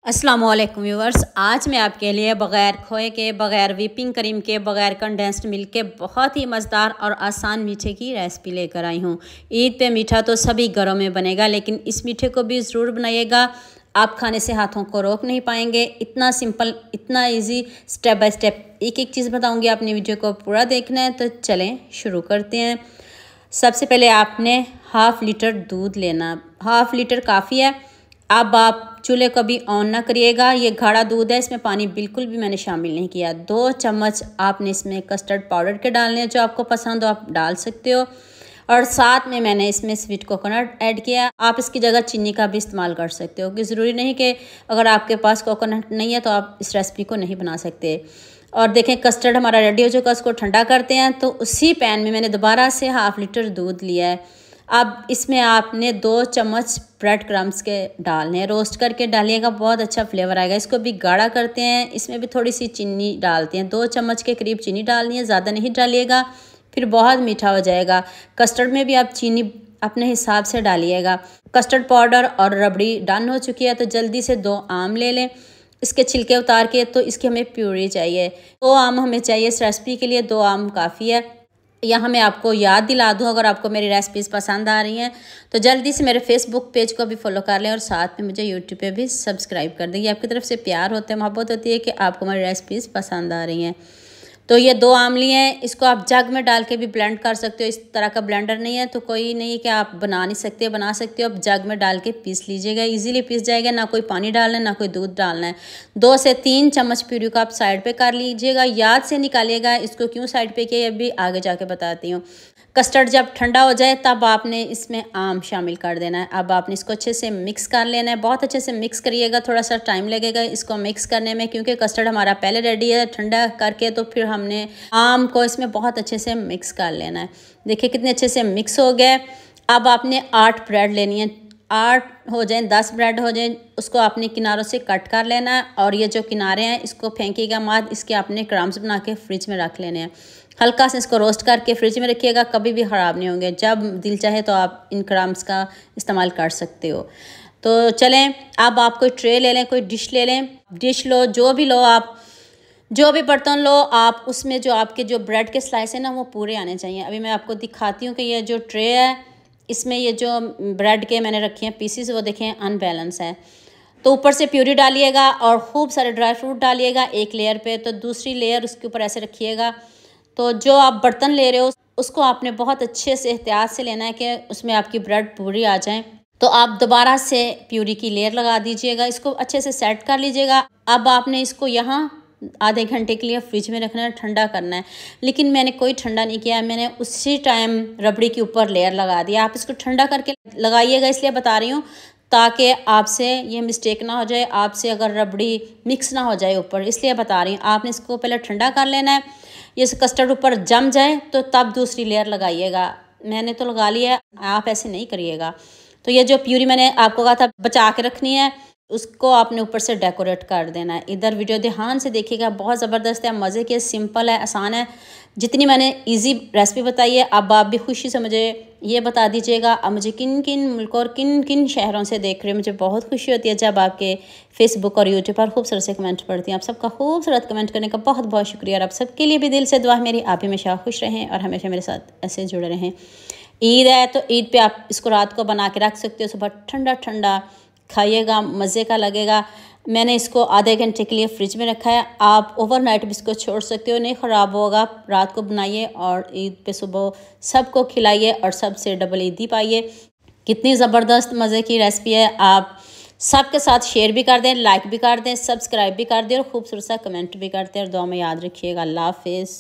अस्सलाम वालेकुम व्यूअर्स, आज मैं आपके लिए बग़ैर खोए के, बग़ैर व्हिपिंग क्रीम के, बग़ैर कंडेंस्ड मिल्क के बहुत ही मज़ेदार और आसान मीठे की रेसिपी लेकर आई हूँ। ईद पे मीठा तो सभी घरों में बनेगा, लेकिन इस मीठे को भी ज़रूर बनाइएगा। आप खाने से हाथों को रोक नहीं पाएंगे। इतना सिंपल, इतना इजी, स्टेप बाय स्टेप एक एक चीज़ बताऊँगी। आपने वीडियो को पूरा देखना है, तो चलें शुरू करते हैं। सबसे पहले आपने हाफ़ लीटर दूध लेना। हाफ़ लीटर काफ़ी है। अब आप चूल्हे को भी ऑन ना करिएगा। ये गाढ़ा दूध है, इसमें पानी बिल्कुल भी मैंने शामिल नहीं किया। 2 चम्मच आपने इसमें कस्टर्ड पाउडर के डालने हैं। जो आपको पसंद हो आप डाल सकते हो। और साथ में मैंने इसमें स्वीट कोकोनट ऐड किया। आप इसकी जगह चीनी का भी इस्तेमाल कर सकते हो, कि ज़रूरी नहीं कि अगर आपके पास कोकोनट नहीं है तो आप इस रेसिपी को नहीं बना सकते। और देखें, कस्टर्ड हमारा रेडी हो चुका, उसको ठंडा करते हैं। तो उसी पैन में मैंने दोबारा से हाफ़ लीटर दूध लिया है। अब इसमें आपने 2 चम्मच ब्रेड क्रम्स के डालने हैं। रोस्ट करके डालिएगा, बहुत अच्छा फ्लेवर आएगा। इसको भी गाढ़ा करते हैं। इसमें भी थोड़ी सी चीनी डालते हैं। 2 चम्मच के करीब चीनी डालनी है, ज़्यादा नहीं डालिएगा, फिर बहुत मीठा हो जाएगा। कस्टर्ड में भी आप चीनी अपने हिसाब से डालिएगा। कस्टर्ड पाउडर और रबड़ी डन हो चुकी है। तो जल्दी से 2 आम ले लें, इसके छिलके उतार के। तो इसकी हमें प्यूरी चाहिए। 2 आम हमें चाहिए इस रेसिपी के लिए। 2 आम काफ़ी है। यहाँ मैं आपको याद दिला दूँ, अगर आपको मेरी रेसिपीज़ पसंद आ रही हैं तो जल्दी से मेरे फेसबुक पेज को भी फॉलो कर लें, और साथ में मुझे यूट्यूब पे भी सब्सक्राइब कर दें। ये आपकी तरफ से प्यार होता है, मोहब्बत होती है कि आपको मेरी रेसिपीज़ पसंद आ रही हैं। तो ये 2 आम लिए हैं, इसको आप जग में डाल के भी ब्लेंड कर सकते हो। इस तरह का ब्लेंडर नहीं है तो कोई नहीं कि आप बना नहीं सकते, बना सकते हो। आप जग में डाल के पीस लीजिएगा, इजीली पीस जाएगा। ना कोई पानी डालना है, ना कोई दूध डालना है। 2 से 3 चम्मच प्यूरी को आप साइड पे कर लीजिएगा। याद से निकालिएगा। इसको क्यों साइड पे किया, ये भी आगे जाके बताती हूँ। कस्टर्ड जब ठंडा हो जाए तब आपने इसमें आम शामिल कर देना है। अब आपने इसको अच्छे से मिक्स कर लेना है। बहुत अच्छे से मिक्स करिएगा, थोड़ा सा टाइम लगेगा इसको मिक्स करने में, क्योंकि कस्टर्ड हमारा पहले रेडी है ठंडा करके। तो फिर हमने आम को इसमें बहुत अच्छे से मिक्स कर लेना है। देखिए कितने अच्छे से मिक्स हो गए। अब आपने 8 ब्रेड लेनी है। 8 हो जाए, 10 ब्रेड हो जाए, उसको आपने किनारों से कट कर लेना है। और ये जो किनारे हैं इसको फेंकिएगा मत, इसके आपने क्रम्स बना के फ्रिज में रख लेने हैं। हल्का से इसको रोस्ट करके फ्रिज में रखिएगा, कभी भी ख़राब नहीं होंगे। जब दिल चाहे तो आप इन क्रम्स का इस्तेमाल कर सकते हो। तो चलें, अब आप कोई ट्रे ले लें, कोई डिश ले लें। डिश लो, जो भी लो आप, जो भी बर्तन लो आप, उसमें जो आपके जो ब्रेड के स्लाइस हैं ना, वो पूरे आने चाहिए। अभी मैं आपको दिखाती हूँ कि ये जो ट्रे है, इसमें ये जो ब्रेड के मैंने रखे हैं पीसीस, वो देखें अनबैलेंस है। तो ऊपर से प्यूरी डालिएगा और खूब सारे ड्राई फ्रूट डालिएगा एक लेयर पे। तो दूसरी लेयर उसके ऊपर ऐसे रखिएगा। तो जो आप बर्तन ले रहे हो उसको आपने बहुत अच्छे से एहतियात से लेना है कि उसमें आपकी ब्रेड पूरी आ जाए। तो आप दोबारा से प्यूरी की लेयर लगा दीजिएगा, इसको अच्छे से सेट कर लीजिएगा। अब आपने इसको यहाँ आधे घंटे के लिए फ्रिज में रखना है, ठंडा करना है। लेकिन मैंने कोई ठंडा नहीं किया, मैंने उसी टाइम रबड़ी के ऊपर लेयर लगा दिया। आप इसको ठंडा करके लगाइएगा, इसलिए बता रही हूँ ताकि आपसे ये मिस्टेक ना हो जाए, आपसे अगर रबड़ी मिक्स ना हो जाए ऊपर, इसलिए बता रही हूँ। आपने इसको पहले ठंडा कर लेना है। ये कस्टर्ड ऊपर जम जाए तो तब दूसरी लेयर लगाइएगा। मैंने तो लगा लिया है, आप ऐसे नहीं करिएगा। तो ये जो प्यूरी मैंने आपको कहा था बचा के रखनी है, उसको आपने ऊपर से डेकोरेट कर देना है। इधर वीडियो ध्यान से देखिएगा, बहुत ज़बरदस्त है, मज़े की, सिंपल है, आसान है। जितनी मैंने इजी रेसिपी बताई है, अब आप भी खुशी से मुझे ये बता दीजिएगा अब मुझे किन किन मुल्कों और किन किन शहरों से देख रहे हो। मुझे बहुत खुशी होती है जब आपके फेसबुक और यूट्यूब पर खूबसूरत से कमेंट पढ़ती हैं। आप सबका खूबसूरत कमेंट करने का बहुत बहुत शुक्रिया। और आप सबके लिए भी दिल से दुआ मेरी, आप हमेशा खुश रहें और हमेशा मेरे साथ ऐसे जुड़े रहें। ईद है तो ईद पे आप इसको रात को बना के रख सकते हो, सुबह ठंडा ठंडा खाइएगा, मज़े का लगेगा। मैंने इसको आधे घंटे के लिए फ्रिज में रखा है। आप ओवरनाइट भी इसको छोड़ सकते हो, नहीं ख़राब होगा। रात को बनाइए और ईद पे सुबह सबको खिलाइए और सबसे डबल ईदी पाइए। कितनी ज़बरदस्त मज़े की रेसिपी है। आप सबके साथ शेयर भी कर दें, लाइक भी कर दें, सब्सक्राइब भी कर दें और खूबसूरत सा कमेंट भी करते हैं। और दुआ में याद रखिएगा। अल्लाह हाफिज़।